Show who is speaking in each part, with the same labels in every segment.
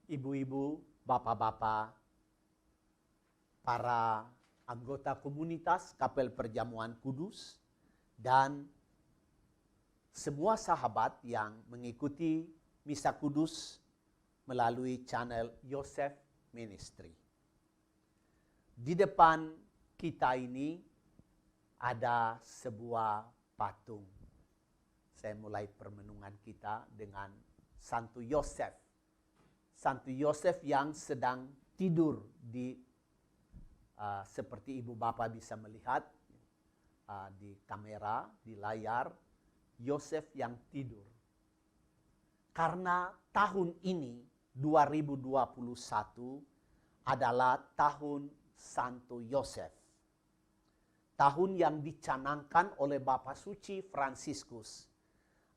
Speaker 1: ibu-ibu, bapak-bapak, para anggota komunitas Kapel Perjamuan Kudus, dan semua sahabat yang mengikuti Misa Kudus melalui channel Yosef Ministry. Di depan kita ini ada sebuah patung. Saya mulai permenungan kita dengan Santo Yosef. Santo Yosef yang sedang tidur di seperti ibu bapak bisa melihat di kamera, di layar, Yosef yang tidur. Karena tahun ini 2021 adalah tahun Santo Yosef. Tahun yang dicanangkan oleh Bapak Suci Fransiskus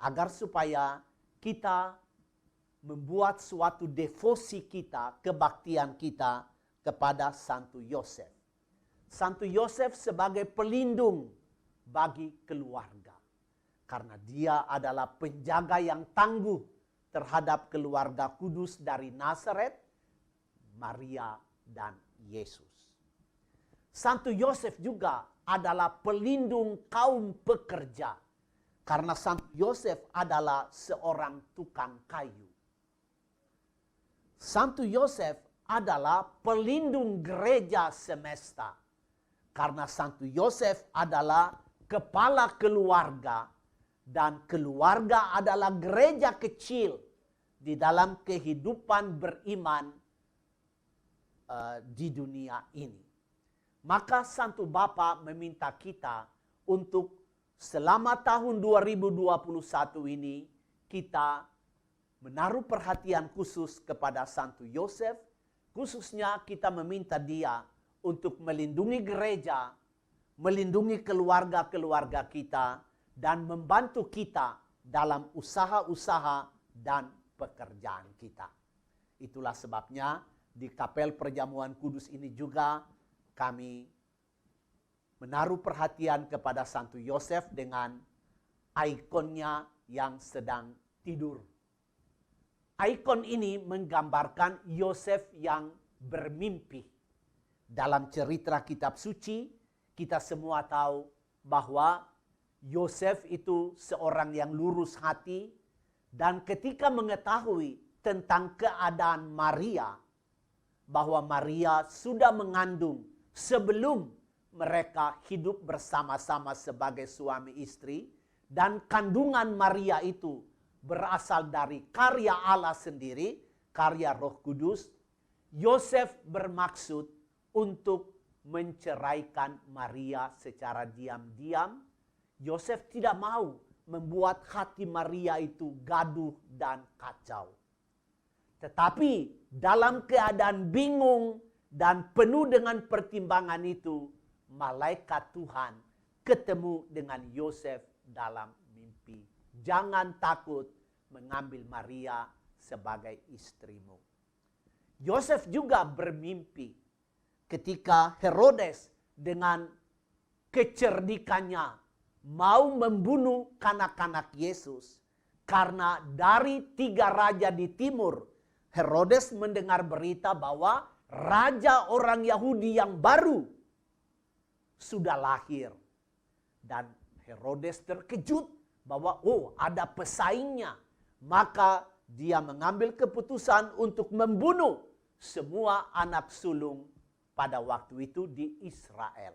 Speaker 1: agar supaya kita membuat suatu devosi kita, kebaktian kita kepada Santo Yosef. Santo Yosef sebagai pelindung bagi keluarga. Karena dia adalah penjaga yang tangguh terhadap keluarga kudus dari Nazaret, Maria, dan Yesus. Santo Yosef juga adalah pelindung kaum pekerja. Karena Santo Yosef adalah seorang tukang kayu. Santo Yosef adalah pelindung gereja semesta. Karena Santo Yosef adalah kepala keluarga. Dan keluarga adalah gereja kecil di dalam kehidupan beriman di dunia ini. Maka Santo Bapa meminta kita untuk selama tahun 2021 ini kita menaruh perhatian khusus kepada Santo Yosef. Khususnya kita meminta dia untuk melindungi gereja, melindungi keluarga-keluarga kita, dan membantu kita dalam usaha-usaha dan pekerjaan kita. Itulah sebabnya di Kapel Perjamuan Kudus ini juga kami menaruh perhatian kepada Santo Yosef dengan ikonnya yang sedang tidur. Ikon ini menggambarkan Yosef yang bermimpi. Dalam cerita kitab suci, kita semua tahu bahwa Yosef itu seorang yang lurus hati, dan ketika mengetahui tentang keadaan Maria, bahwa Maria sudah mengandung sebelum mereka hidup bersama-sama sebagai suami istri, dan kandungan Maria itu berasal dari karya Allah sendiri, karya Roh Kudus, Yosef bermaksud untuk menceraikan Maria secara diam-diam. Yosef tidak mau membuat hati Maria itu gaduh dan kacau. Tetapi dalam keadaan bingung dan penuh dengan pertimbangan itu, malaikat Tuhan ketemu dengan Yosef dalam mimpi. Jangan takut mengambil Maria sebagai istrimu. Yosef juga bermimpi ketika Herodes dengan kecerdikannya mau membunuh kanak-kanak Yesus. Karena dari 3 raja di timur, Herodes mendengar berita bahwa raja orang Yahudi yang baru sudah lahir. Dan Herodes terkejut bahwa ada pesaingnya. Maka dia mengambil keputusan untuk membunuh semua anak sulung pada waktu itu di Israel.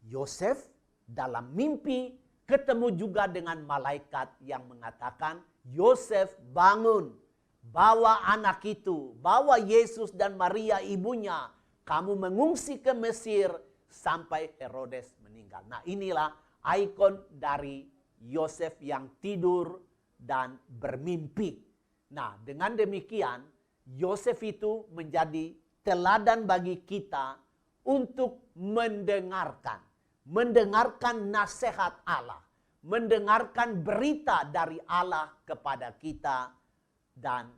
Speaker 1: Yosef dalam mimpi ketemu juga dengan malaikat yang mengatakan, Yosef bangun, bawa anak itu, bawa Yesus dan Maria ibunya, kamu mengungsi ke Mesir sampai Herodes meninggal. Nah, inilah ikon dari Yosef yang tidur dan bermimpi. Nah, dengan demikian Yosef itu menjadi teladan bagi kita untuk mendengarkan nasihat Allah, mendengarkan berita dari Allah kepada kita, dan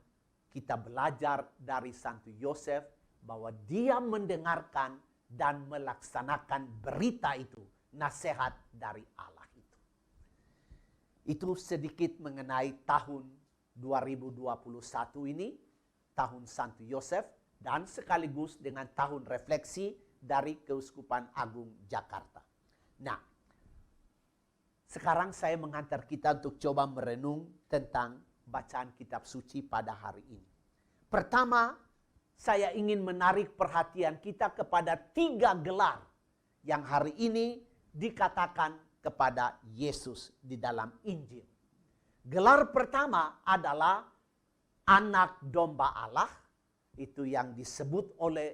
Speaker 1: kita belajar dari Santo Yosef bahwa dia mendengarkan dan melaksanakan berita itu, nasihat dari Allah itu. Itu sedikit mengenai tahun 2021 ini, tahun Santo Yosef, dan sekaligus dengan tahun refleksi dari Keuskupan Agung Jakarta. Nah, sekarang saya mengantar kita untuk coba merenung tentang bacaan kitab suci pada hari ini. Pertama, saya ingin menarik perhatian kita kepada 3 gelar yang hari ini dikatakan kepada Yesus di dalam Injil. Gelar pertama adalah Anak Domba Allah, itu yang disebut oleh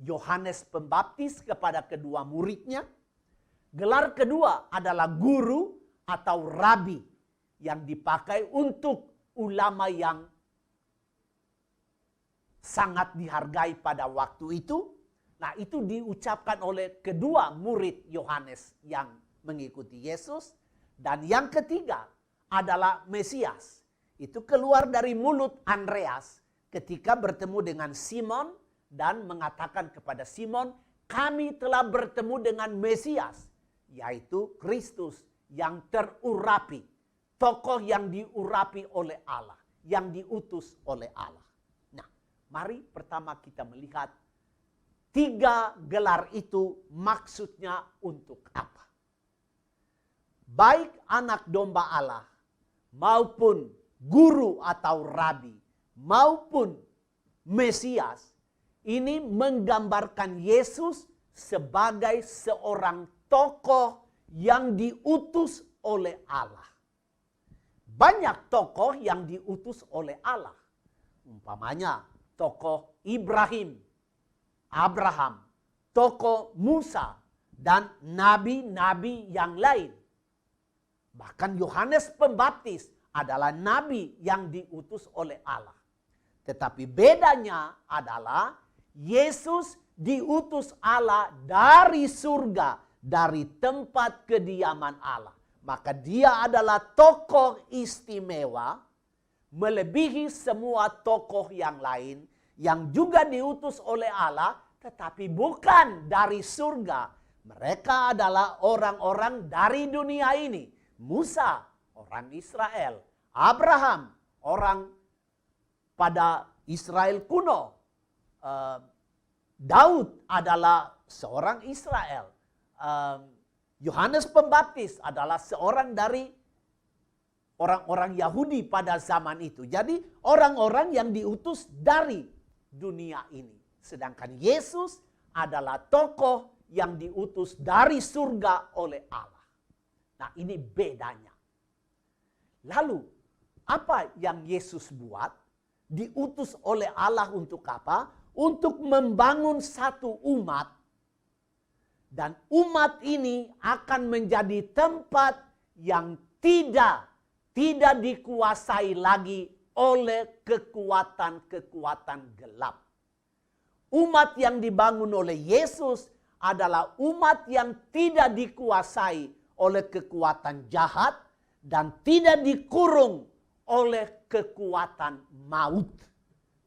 Speaker 1: Yohanes Pembaptis kepada kedua muridnya. Gelar kedua adalah guru atau rabi yang dipakai untuk ulama yang sangat dihargai pada waktu itu. Nah, itu diucapkan oleh kedua murid Yohanes yang mengikuti Yesus. Dan yang ketiga adalah Mesias. Itu keluar dari mulut Andreas ketika bertemu dengan Simon dan mengatakan kepada Simon, kami telah bertemu dengan Mesias, yaitu Kristus yang terurapi. Tokoh yang diurapi oleh Allah, yang diutus oleh Allah. Nah, mari pertama kita melihat 3 gelar itu maksudnya untuk apa. Baik Anak Domba Allah maupun guru atau rabi maupun Mesias ini menggambarkan Yesus sebagai seorang tokoh yang diutus oleh Allah. Banyak tokoh yang diutus oleh Allah. Umpamanya tokoh Ibrahim, Abraham, tokoh Musa, dan nabi-nabi yang lain. Bahkan Yohanes Pembaptis adalah nabi yang diutus oleh Allah. Tetapi bedanya adalah Yesus diutus Allah dari surga, dari tempat kediaman Allah. Maka dia adalah tokoh istimewa, melebihi semua tokoh yang lain yang juga diutus oleh Allah, tetapi bukan dari surga. Mereka adalah orang-orang dari dunia ini. Musa, orang Israel. Abraham, orang pada Israel kuno. Daud adalah seorang Israel. Yohanes Pembaptis adalah seorang dari orang-orang Yahudi pada zaman itu. Jadi orang-orang yang diutus dari dunia ini. Sedangkan Yesus adalah tokoh yang diutus dari surga oleh Allah. Nah, ini bedanya. Lalu, apa yang Yesus buat? Diutus oleh Allah untuk apa? Untuk membangun satu umat. Dan umat ini akan menjadi tempat yang tidak dikuasai lagi oleh kekuatan-kekuatan gelap. Umat yang dibangun oleh Yesus adalah umat yang tidak dikuasai oleh kekuatan jahat dan tidak dikurung oleh kekuatan maut.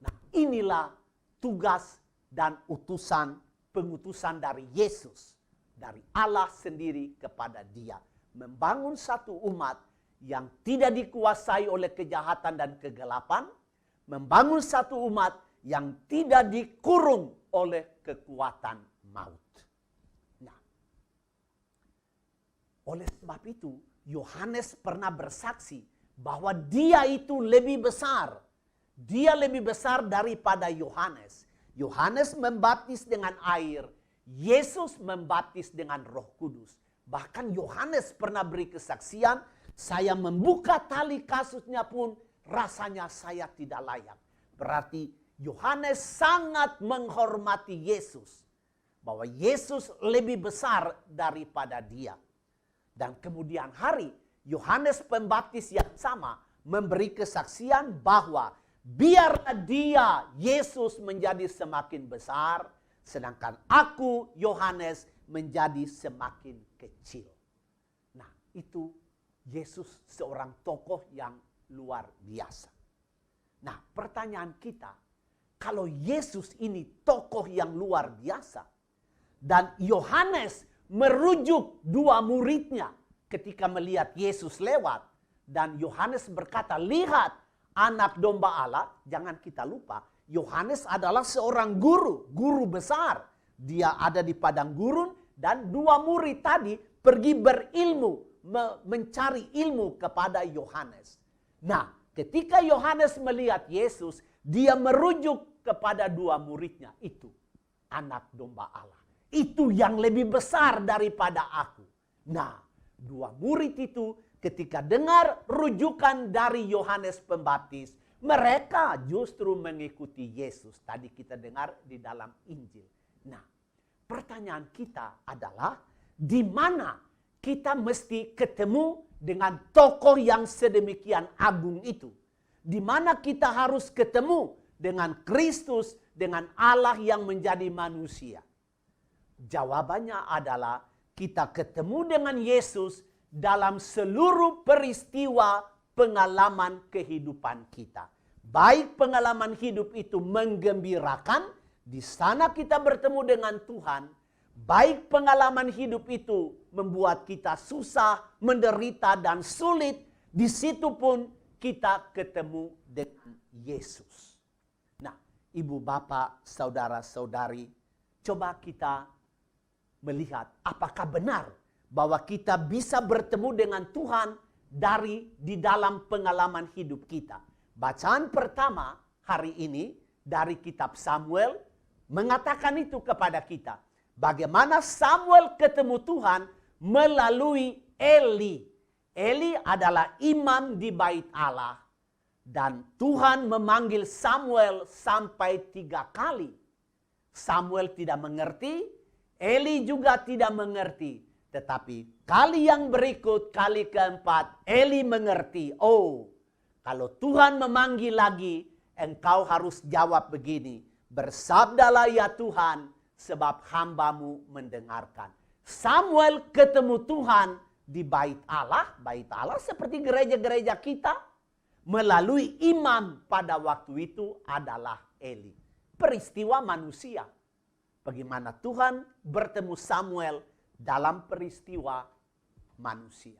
Speaker 1: Nah, inilah tugas dan pengutusan dari Yesus, dari Allah sendiri kepada dia. Membangun satu umat yang tidak dikuasai oleh kejahatan dan kegelapan. Membangun satu umat yang tidak dikurung oleh kekuatan maut. Nah, oleh sebab itu, Yohanes pernah bersaksi bahwa dia itu lebih besar. Dia lebih besar daripada Yohanes. Yohanes membaptis dengan air, Yesus membaptis dengan Roh Kudus. Bahkan Yohanes pernah beri kesaksian, saya membuka tali kasutnya pun rasanya saya tidak layak. Berarti Yohanes sangat menghormati Yesus. Bahwa Yesus lebih besar daripada dia. Dan kemudian hari, Yohanes Pembaptis yang sama memberi kesaksian bahwa biarlah dia, Yesus, menjadi semakin besar, sedangkan aku, Yohanes, menjadi semakin kecil. Nah, itu Yesus seorang tokoh yang luar biasa. Nah, pertanyaan kita, kalau Yesus ini tokoh yang luar biasa, dan Yohanes merujuk 2 muridnya ketika melihat Yesus lewat, dan Yohanes berkata, lihat, anak domba Allah, jangan kita lupa, Yohanes adalah seorang guru besar. Dia ada di padang gurun dan 2 murid tadi pergi berilmu, mencari ilmu kepada Yohanes. Nah, ketika Yohanes melihat Yesus, dia merujuk kepada 2 muridnya. Itu anak domba Allah. Itu yang lebih besar daripada aku. Nah, 2 murid itu ketika dengar rujukan dari Yohanes Pembaptis, mereka justru mengikuti Yesus. Tadi kita dengar di dalam Injil. Nah, pertanyaan kita adalah di mana kita mesti ketemu dengan tokoh yang sedemikian agung itu? Di mana kita harus ketemu dengan Kristus, dengan Allah yang menjadi manusia? Jawabannya adalah kita ketemu dengan Yesus dalam seluruh peristiwa pengalaman kehidupan kita. Baik pengalaman hidup itu menggembirakan, di sana kita bertemu dengan Tuhan. Baik pengalaman hidup itu membuat kita susah, menderita, dan sulit, di situ pun kita ketemu dengan Yesus. Nah, ibu, bapak, saudara-saudari, coba kita melihat apakah benar bahwa kita bisa bertemu dengan Tuhan di dalam pengalaman hidup kita. Bacaan pertama hari ini dari kitab Samuel mengatakan itu kepada kita. Bagaimana Samuel ketemu Tuhan melalui Eli. Eli adalah imam di bait Allah. Dan Tuhan memanggil Samuel sampai 3 kali. Samuel tidak mengerti, Eli juga tidak mengerti. Tetapi kali yang berikut, kali keempat, Eli mengerti. Oh, kalau Tuhan memanggil lagi, engkau harus jawab begini. Bersabdalah ya Tuhan, sebab hambamu mendengarkan. Samuel ketemu Tuhan di bait Allah. Bait Allah seperti gereja-gereja kita. Melalui imam pada waktu itu adalah Eli. Peristiwa manusia. Bagaimana Tuhan bertemu Samuel dalam peristiwa manusia.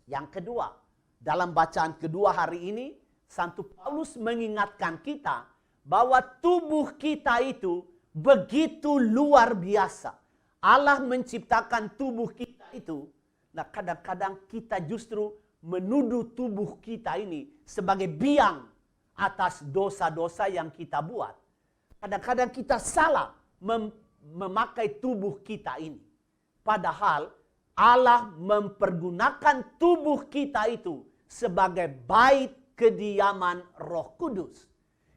Speaker 1: Yang kedua, dalam bacaan kedua hari ini, Santo Paulus mengingatkan kita bahwa tubuh kita itu begitu luar biasa. Allah menciptakan tubuh kita itu. Nah, kadang-kadang kita justru menuduh tubuh kita ini sebagai biang atas dosa-dosa yang kita buat. Kadang-kadang kita salah memakai tubuh kita ini. Padahal Allah mempergunakan tubuh kita itu sebagai bait kediaman Roh Kudus.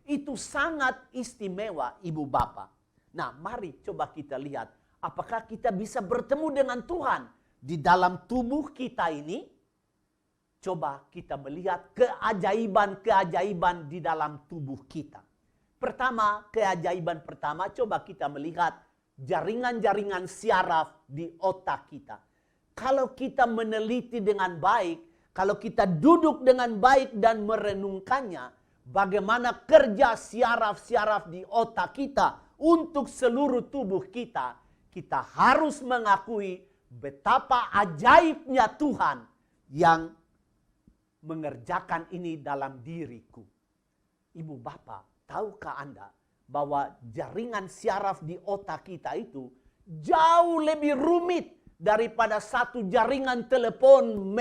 Speaker 1: Itu sangat istimewa, ibu bapak. Nah, mari coba kita lihat apakah kita bisa bertemu dengan Tuhan di dalam tubuh kita ini. Coba kita melihat keajaiban-keajaiban di dalam tubuh kita. Pertama, keajaiban pertama, coba kita melihat jaringan-jaringan syaraf di otak kita. Kalau kita meneliti dengan baik, kalau kita duduk dengan baik dan merenungkannya, bagaimana kerja syaraf-syaraf di otak kita untuk seluruh tubuh kita, kita harus mengakui betapa ajaibnya Tuhan yang mengerjakan ini dalam diriku. Ibu bapak, tahukah Anda bahwa jaringan syaraf di otak kita itu jauh lebih rumit daripada satu jaringan telepon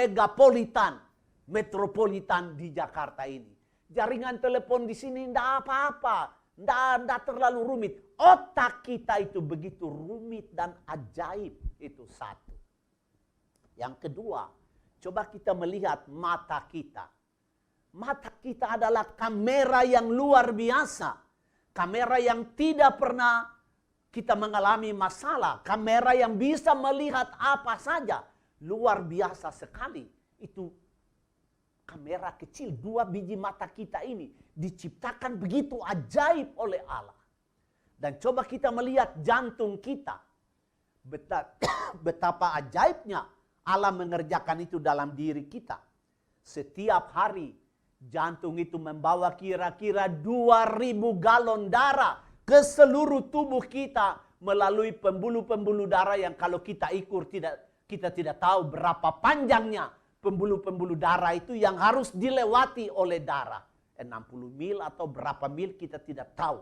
Speaker 1: metropolitan di Jakarta ini. Jaringan telepon di sini tidak apa-apa, tidak terlalu rumit. Otak kita itu begitu rumit dan ajaib, itu satu. Yang kedua, coba kita melihat mata kita. Mata kita adalah kamera yang luar biasa. Kamera yang tidak pernah kita mengalami masalah. Kamera yang bisa melihat apa saja. Luar biasa sekali. Itu kamera kecil, 2 biji mata kita ini diciptakan begitu ajaib oleh Allah. Dan coba kita melihat jantung kita. Betapa ajaibnya Allah mengerjakan itu dalam diri kita. Setiap hari jantung itu membawa kira-kira 2.000 galon darah ke seluruh tubuh kita melalui pembuluh-pembuluh darah yang kalau kita ukur kita tidak tahu berapa panjangnya. pembuluh-pembuluh darah itu yang harus dilewati oleh darah. 60 mil atau berapa mil kita tidak tahu.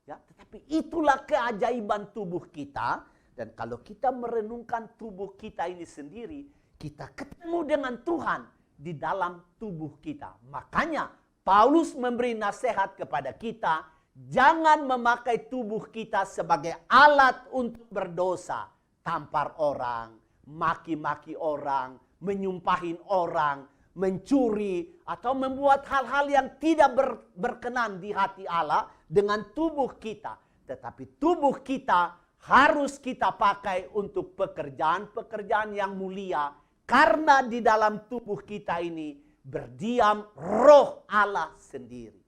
Speaker 1: Ya, tetapi itulah keajaiban tubuh kita. Dan kalau kita merenungkan tubuh kita ini sendiri, kita ketemu dengan Tuhan di dalam tubuh kita. Makanya Paulus memberi nasihat kepada kita, jangan memakai tubuh kita sebagai alat untuk berdosa. Tampar orang, maki-maki orang, menyumpahin orang, mencuri, atau membuat hal-hal yang tidak berkenan di hati Allah dengan tubuh kita. Tetapi tubuh kita harus kita pakai untuk pekerjaan-pekerjaan yang mulia. Karena di dalam tubuh kita ini berdiam roh Allah sendiri.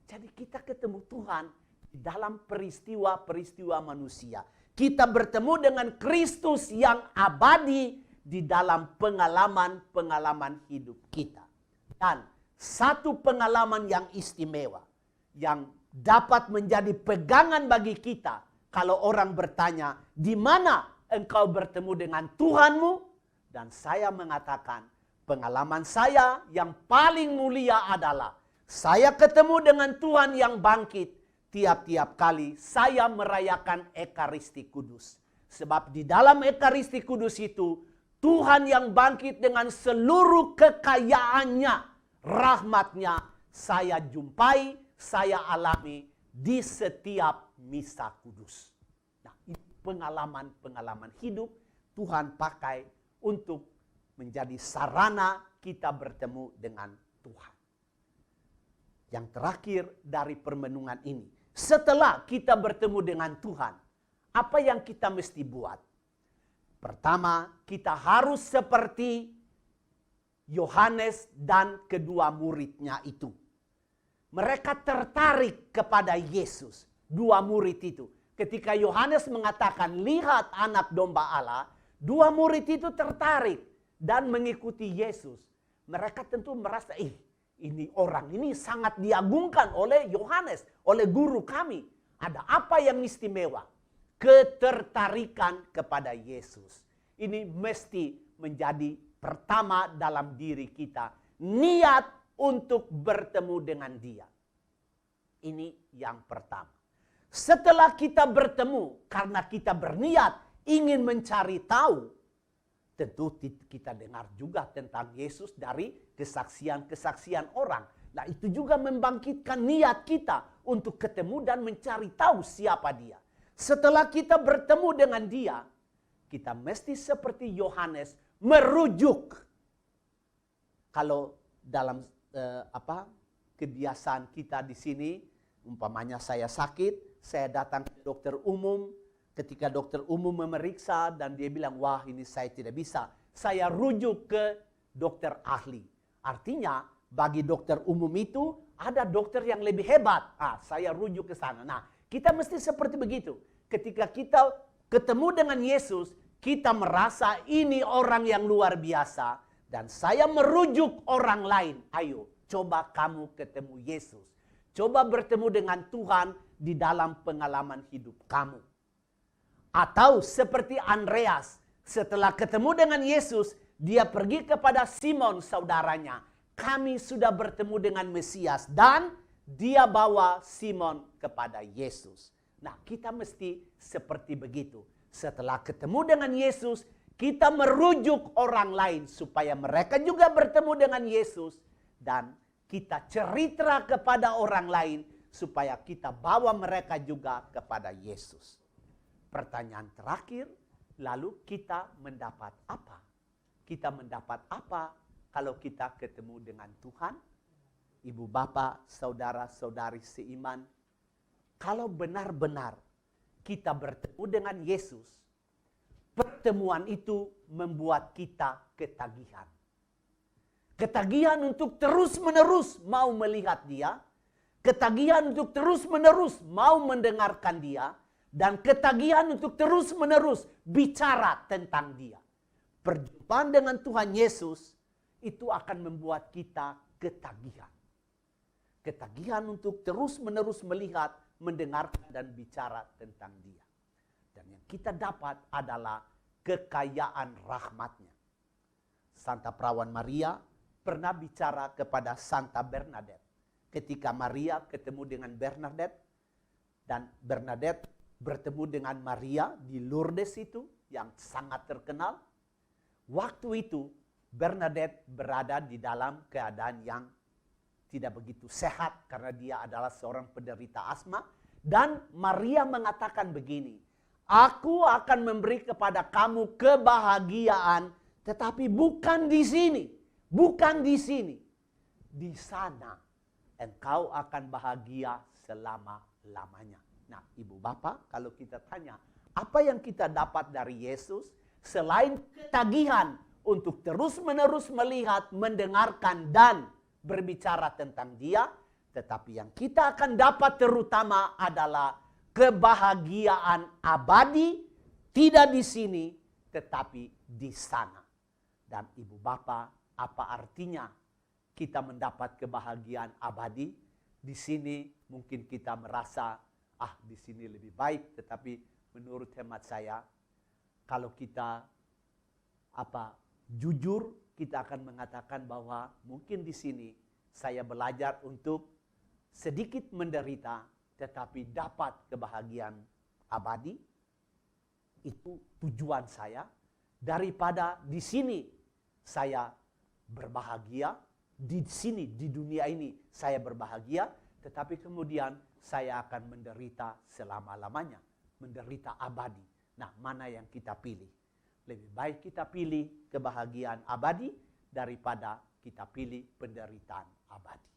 Speaker 1: Jadi kita ketemu Tuhan di dalam peristiwa-peristiwa manusia. Kita bertemu dengan Kristus yang abadi di dalam pengalaman-pengalaman hidup kita. Dan satu pengalaman yang istimewa yang dapat menjadi pegangan bagi kita kalau orang bertanya, di mana engkau bertemu dengan Tuhanmu? Dan saya mengatakan, pengalaman saya yang paling mulia adalah saya ketemu dengan Tuhan yang bangkit tiap-tiap kali saya merayakan Ekaristi Kudus. Sebab di dalam Ekaristi Kudus itu, Tuhan yang bangkit dengan seluruh kekayaannya, rahmatnya, saya jumpai, saya alami di setiap misa kudus. Nah, itu pengalaman-pengalaman hidup Tuhan pakai untuk menjadi sarana kita bertemu dengan Tuhan. Yang terakhir dari permenungan ini, setelah kita bertemu dengan Tuhan, apa yang kita mesti buat? Pertama, kita harus seperti Yohanes dan kedua muridnya itu. Mereka tertarik kepada Yesus, dua murid itu. Ketika Yohanes mengatakan, lihat anak domba Allah, dua murid itu tertarik dan mengikuti Yesus. Mereka tentu merasa, ini orang ini sangat diagungkan oleh Yohanes, oleh guru kami. Ada apa yang istimewa? Ketertarikan kepada Yesus. Ini mesti menjadi pertama dalam diri kita. Niat untuk bertemu dengan Dia. Ini yang pertama. Setelah kita bertemu, karena kita berniat ingin mencari tahu, tentu kita dengar juga tentang Yesus dari kesaksian-kesaksian orang. Nah, itu juga membangkitkan niat kita untuk ketemu dan mencari tahu siapa Dia. Setelah kita bertemu dengan Dia, kita mesti seperti Yohanes merujuk. Kalau dalam kebiasaan kita di sini, umpamanya saya sakit, saya datang ke dokter umum. Ketika dokter umum memeriksa dan dia bilang, wah ini saya tidak bisa, saya rujuk ke dokter ahli. Artinya bagi dokter umum itu ada dokter yang lebih hebat. Saya rujuk ke sana. Nah, kita mesti seperti begitu. Ketika kita ketemu dengan Yesus, kita merasa ini orang yang luar biasa. Dan saya merujuk orang lain. Ayo, coba kamu ketemu Yesus. Coba bertemu dengan Tuhan di dalam pengalaman hidup kamu. Atau seperti Andreas, setelah ketemu dengan Yesus, dia pergi kepada Simon saudaranya. Kami sudah bertemu dengan Mesias dan dia bawa Simon kepada Yesus. Nah, kita mesti seperti begitu. Setelah ketemu dengan Yesus, kita merujuk orang lain supaya mereka juga bertemu dengan Yesus. Dan kita cerita kepada orang lain supaya kita bawa mereka juga kepada Yesus. Pertanyaan terakhir, lalu kita mendapat apa? Kita mendapat apa kalau kita ketemu dengan Tuhan? Ibu bapak, saudara-saudari seiman, kalau benar-benar kita bertemu dengan Yesus, pertemuan itu membuat kita ketagihan. Ketagihan untuk terus-menerus mau melihat Dia, ketagihan untuk terus-menerus mau mendengarkan Dia, dan ketagihan untuk terus-menerus bicara tentang Dia. Perjumpaan dengan Tuhan Yesus itu akan membuat kita ketagihan. Ketagihan untuk terus-menerus melihat, mendengarkan, dan bicara tentang Dia. Dan yang kita dapat adalah kekayaan rahmat-Nya. Santa Perawan Maria pernah bicara kepada Santa Bernadette. Ketika Maria ketemu dengan Bernadette, dan Bernadette bertemu dengan Maria di Lourdes itu, yang sangat terkenal. Waktu itu Bernadette berada di dalam keadaan yang tidak begitu sehat karena dia adalah seorang penderita asma. Dan Maria mengatakan begini, aku akan memberi kepada kamu kebahagiaan, tetapi bukan di sini. Bukan di sini. Di sana engkau akan bahagia selama-lamanya. Nah, Ibu Bapak, kalau kita tanya, apa yang kita dapat dari Yesus selain ketagihan untuk terus-menerus melihat, mendengarkan, dan berbicara tentang Dia, tetapi yang kita akan dapat terutama adalah kebahagiaan abadi, tidak di sini, tetapi di sana. Dan Ibu Bapak, apa artinya kita mendapat kebahagiaan abadi? Di sini mungkin kita merasa, di sini lebih baik, tetapi menurut hemat saya, kalau kita jujur, kita akan mengatakan bahwa mungkin di sini saya belajar untuk sedikit menderita, tetapi dapat kebahagiaan abadi. Itu tujuan saya. Daripada di sini saya berbahagia, di sini, di dunia ini saya berbahagia, tetapi kemudian saya akan menderita selama-lamanya. Menderita abadi. Nah, mana yang kita pilih? Lebih baik kita pilih kebahagiaan abadi daripada kita pilih penderitaan abadi.